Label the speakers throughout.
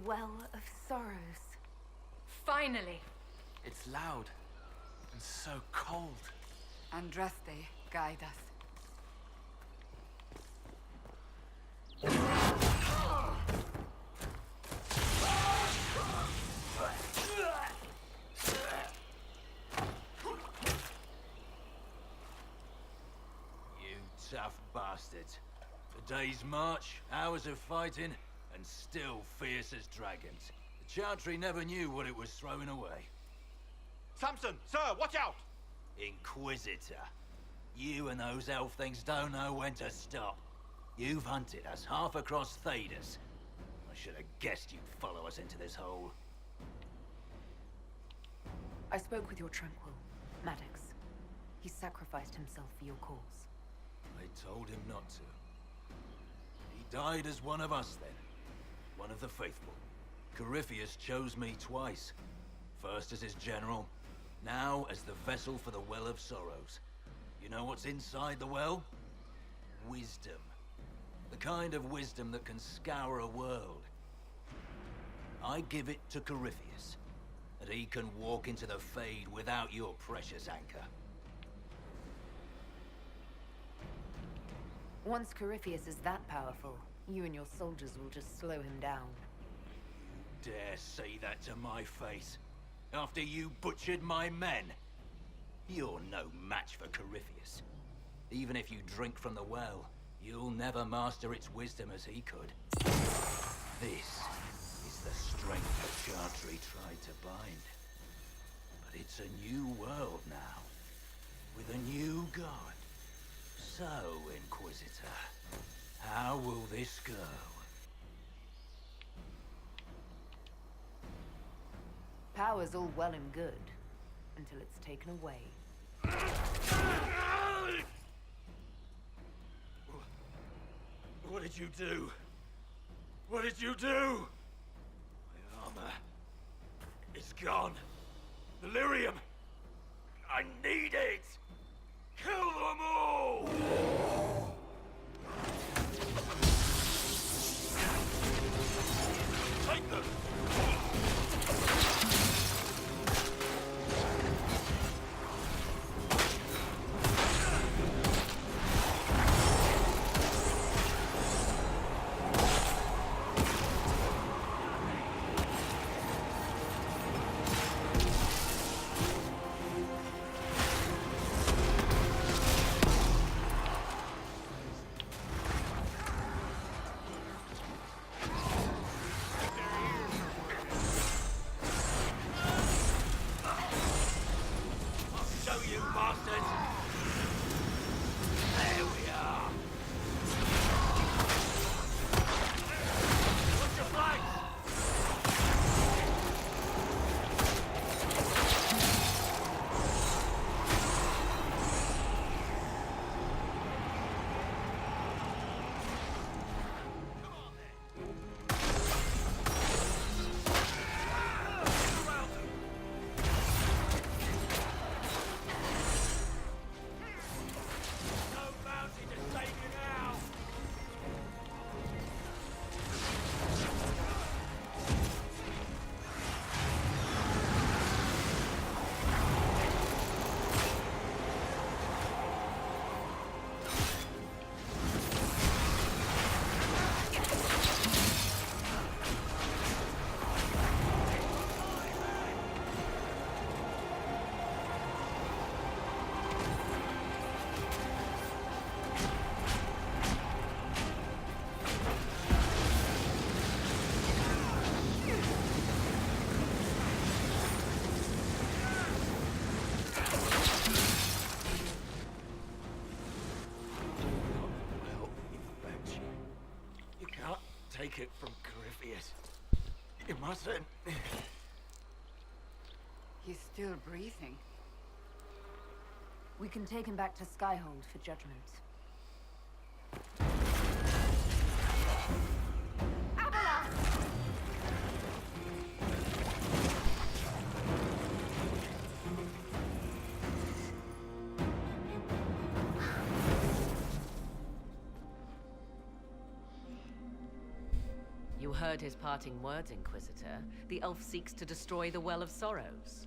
Speaker 1: Well of Sorrows.
Speaker 2: Finally!
Speaker 3: It's loud and so cold.
Speaker 4: Andraste, guide us.
Speaker 5: You tough bastards. A day's march, hours of fighting, and still fierce as dragons. The Chantry never knew what it was throwing away.
Speaker 6: Samson, sir, watch out!
Speaker 5: Inquisitor. You and those elf things don't know when to stop. You've hunted us half across Thedas. I should have guessed you'd follow us into this hole.
Speaker 1: I spoke with your Tranquil, Maddox. He sacrificed himself for your cause.
Speaker 5: I told him not to. He died as one of us then. One of the faithful. Corypheus chose me twice. First as his general, now as the vessel for the Well of Sorrows. You know what's inside the well? Wisdom. The kind of wisdom that can scour a world. I give it to Corypheus, that he can walk into the Fade without your precious anchor.
Speaker 1: Once Corypheus is that powerful, you and your soldiers will just slow him down.
Speaker 5: You dare say that to my face? After you butchered my men? You're no match for Corypheus. Even if you drink from the well, you'll never master its wisdom as he could. This is the strength the Chantry tried to bind. But it's a new world now, with a new god. So, Inquisitor, how will this go?
Speaker 1: Power's all well and good, until it's taken away.
Speaker 5: What did you do? What did you do? My armor is gone. Delirium! I need it! Kill them all! Take them! Take it from Corypheus. You mustn't.
Speaker 4: He's still breathing.
Speaker 1: We can take him back to Skyhold for judgment.
Speaker 7: You heard his parting words, Inquisitor. The elf seeks to destroy the Well of Sorrows.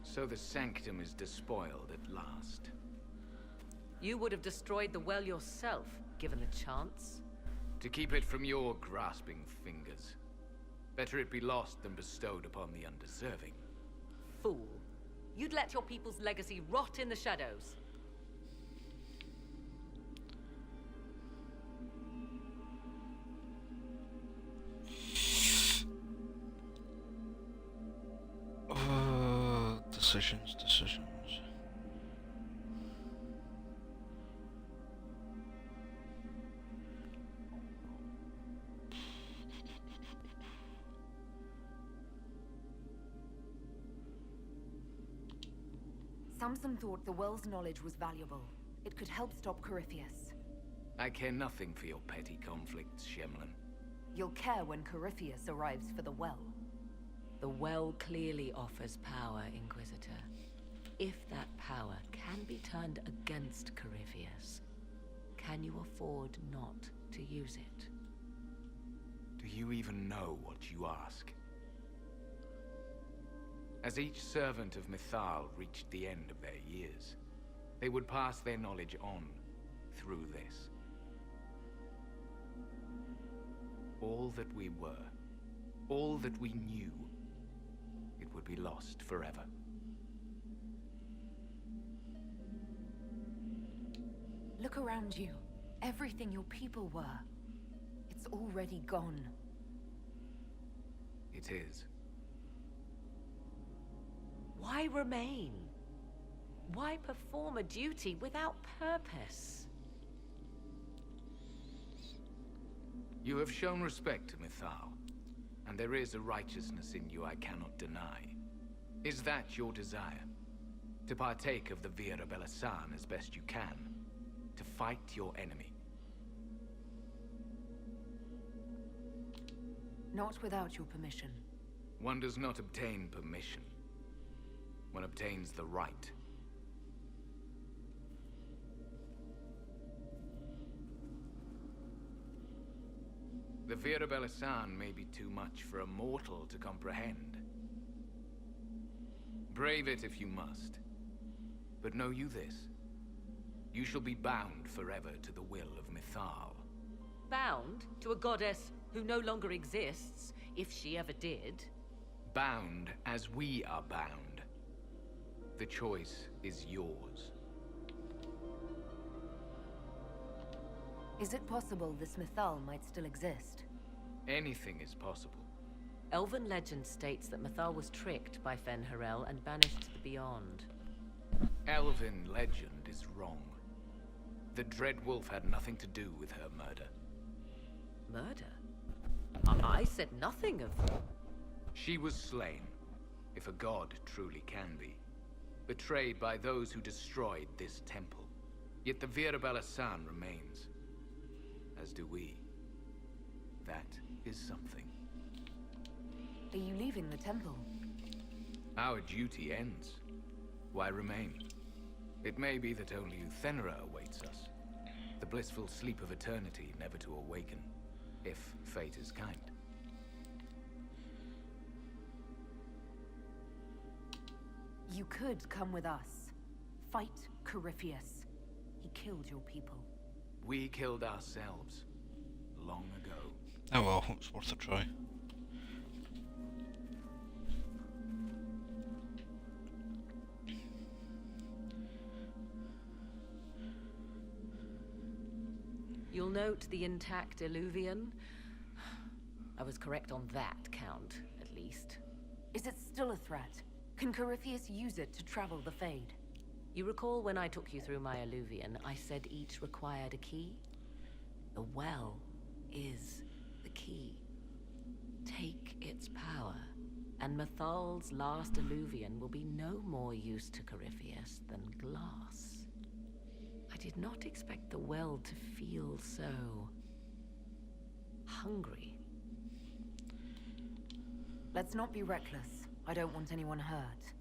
Speaker 8: So the sanctum is despoiled at last.
Speaker 7: You would have destroyed the well yourself, given the chance.
Speaker 8: To keep it from your grasping fingers. Better it be lost than bestowed upon the undeserving.
Speaker 7: Fool. You'd let your people's legacy rot in the shadows.
Speaker 9: Decisions.
Speaker 1: Samson thought the well's knowledge was valuable. It could help stop Corypheus.
Speaker 8: I care nothing for your petty conflicts, Shemlin.
Speaker 1: You'll care when Corypheus arrives for the well.
Speaker 7: The well clearly offers power, Inquisitor. If that power can be turned against Corypheus, can you afford not to use it?
Speaker 8: Do you even know what you ask? As each servant of Mythal reached the end of their years, they would pass their knowledge on through this. All that we were, all that we knew, it would be lost forever.
Speaker 1: Look around you. Everything your people were. It's already gone.
Speaker 8: It is.
Speaker 7: Why remain? Why perform a duty without purpose?
Speaker 8: You have shown respect to Mythal, and there is a righteousness in you I cannot deny. Is that your desire? To partake of the Vira Belasan as best you can? To fight your enemy?
Speaker 1: Not without your permission.
Speaker 8: One does not obtain permission. One obtains the right. The Vira Belasan may be too much for a mortal to comprehend. Brave it if you must. But know you this. You shall be bound forever to the will of Mythal.
Speaker 7: Bound to a goddess who no longer exists, if she ever did.
Speaker 8: Bound as we are bound. The choice is yours.
Speaker 1: Is it possible this Mythal might still exist?
Speaker 8: Anything is possible.
Speaker 7: Elven legend states that Mythal was tricked by Fen-Harel and banished to the Beyond.
Speaker 8: Elven legend is wrong. The Dread Wolf had nothing to do with her murder.
Speaker 7: Murder? I said nothing of...
Speaker 8: She was slain, if a god truly can be. Betrayed by those who destroyed this temple. Yet the Vira Belasan remains. As do we. That is something.
Speaker 1: Are you leaving the temple?
Speaker 8: Our duty ends. Why remain? It may be that only Uthenera awaits us. The blissful sleep of eternity, never to awaken, if fate is kind.
Speaker 1: You could come with us. Fight Corypheus. He killed your people.
Speaker 8: We killed ourselves. Long ago.
Speaker 9: Oh well, it's worth a try.
Speaker 7: You'll note the intact Illuvian. I was correct on that count, at least.
Speaker 1: Is it still a threat? Can Corypheus use it to travel the Fade?
Speaker 7: You recall when I took you through my Illuvian, I said each required a key? The well is the key. Take its power, and Mythal's last Illuvian will be no more use to Corypheus than glass. I did not expect the well to feel so... hungry.
Speaker 1: Let's not be reckless. I don't want anyone hurt.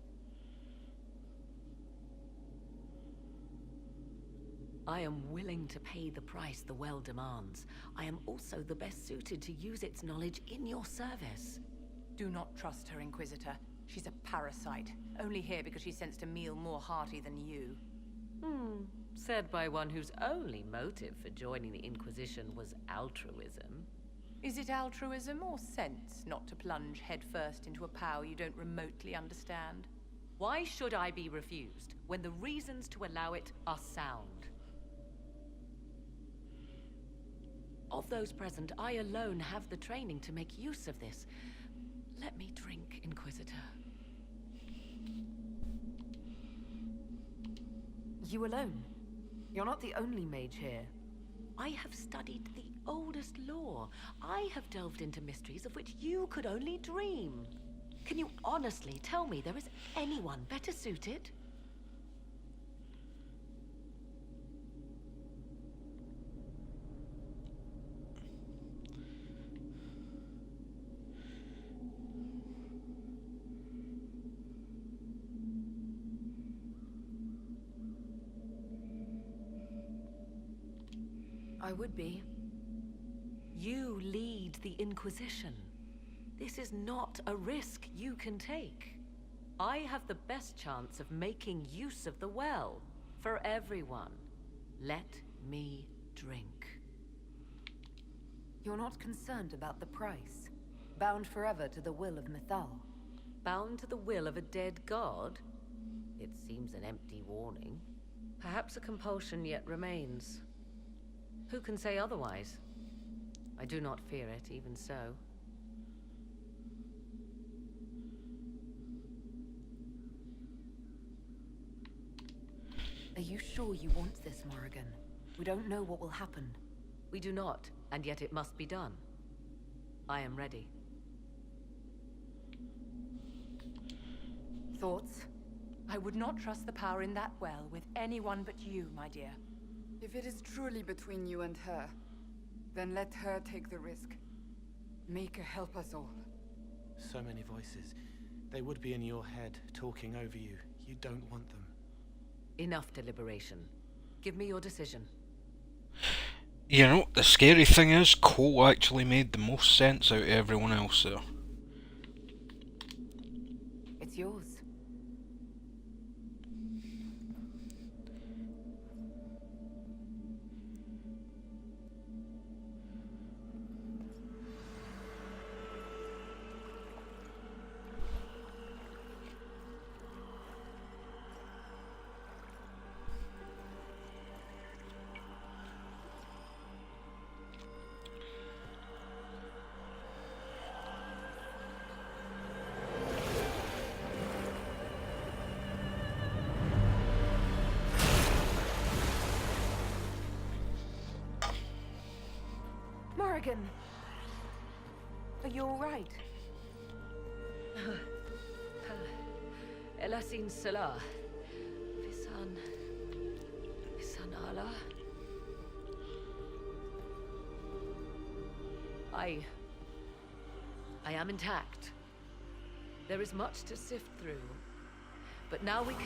Speaker 7: I am willing to pay the price the well demands. I am also the best suited to use its knowledge in your service.
Speaker 2: Do not trust her, Inquisitor. She's a parasite, only here because she sensed a meal more hearty than you.
Speaker 7: Said by one whose only motive for joining the Inquisition was altruism.
Speaker 2: Is it altruism or sense not to plunge headfirst into a power you don't remotely understand?
Speaker 7: Why should I be refused when the reasons to allow it are sound? Of those present, I alone have the training to make use of this. Let me drink, Inquisitor.
Speaker 1: You alone? You're not the only mage here.
Speaker 7: I have studied the oldest lore. I have delved into mysteries of which you could only dream. Can you honestly tell me there is anyone better suited?
Speaker 1: I would be.
Speaker 7: You lead the Inquisition. This is not a risk you can take. I have the best chance of making use of the well for everyone. Let me drink.
Speaker 1: You're not concerned about the price? Bound forever to the will of Mythal?
Speaker 7: Bound to the will of a dead god? It seems an empty warning. Perhaps a compulsion yet remains. Who can say otherwise? I do not fear it, even so.
Speaker 1: Are you sure you want this, Morrigan? We don't know what will happen.
Speaker 7: We do not, and yet it must be done. I am ready.
Speaker 1: Thoughts?
Speaker 2: I would not trust the power in that well with anyone but you, my dear.
Speaker 4: If it is truly between you and her, then let her take the risk. Make her help us all.
Speaker 3: So many voices. They would be in your head, talking over you. You don't want them.
Speaker 7: Enough deliberation. Give me your decision.
Speaker 9: You know, the scary thing is, Cole actually made the most sense out of everyone else there.
Speaker 1: It's yours. Morrigan! Are you alright?
Speaker 7: Elasin Salah. Visan Allah. I am intact. There is much to sift through, but now we can